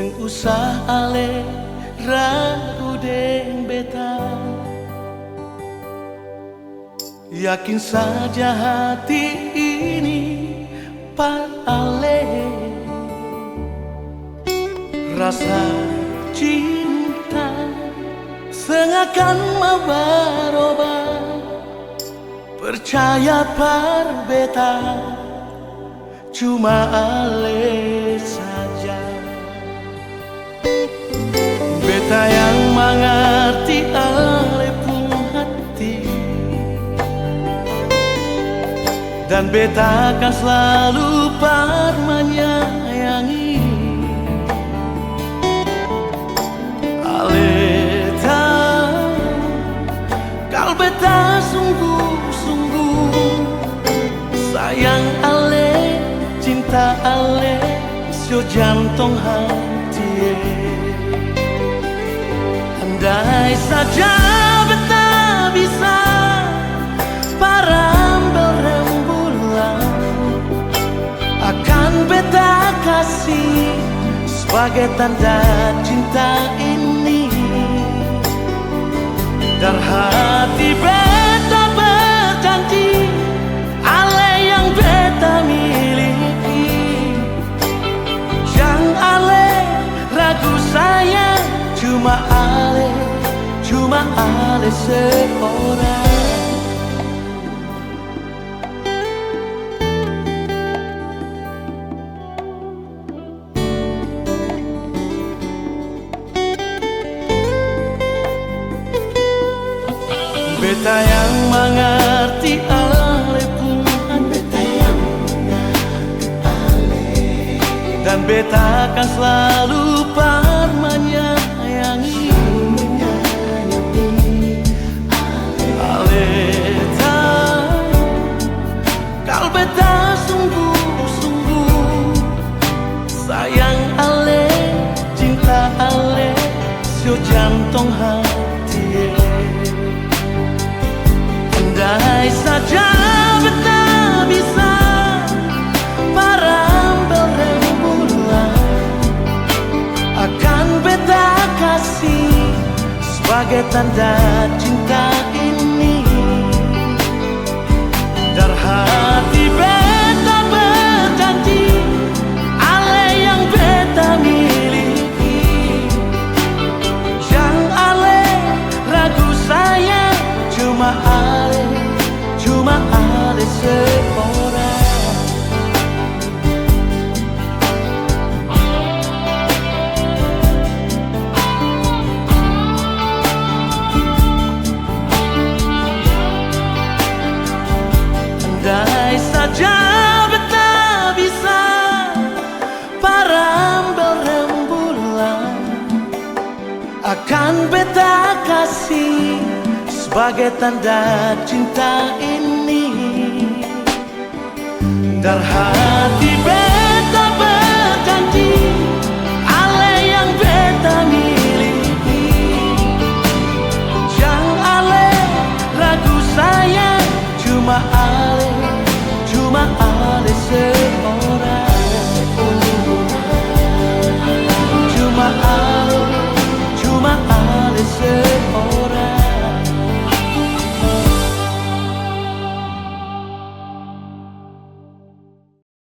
Teng usah ale ragu deng beta, yakin saja hati ini par ale. Rasa cinta sengakan mau berubah, percaya par beta cuma ale saja. Beta yang mengerti ale pun hati, dan beta akan selalu par menyayangi. Ale tahu kalau beta sungguh-sungguh sayang ale, cinta ale, sio jantung hati. Andai saja beta bisa parambil rembulan, akan beta kasih sebagai tanda cinta ini. Dan hati beta berjanji, ale yang beta miliki. Jangan ale ragu sayang, cuma ale seorang. Beta yang mengerti ale pun beta yang mengerti ale, dan beta akan selalu par menyayangi. Ale tahu kalau beta sungguh-sungguh sayang ale, cinta ale, sio jantung hati. Andai saja beta bisa parambil rembulan, akan beta kasih sebagai tanda cinta ini. Dar hati beta berjanji, ale yang beta miliki. Jangan ale ragu sayang, cuma ale seorang. Andai saja beta bisa parambil rembulan, akan beta kasih sebagai tanda cinta ini. Dan hati beta berjanji, ale yang beta miliki. Jangan ale ragu sayang, cuma ale seorang. Cuma ale seorang.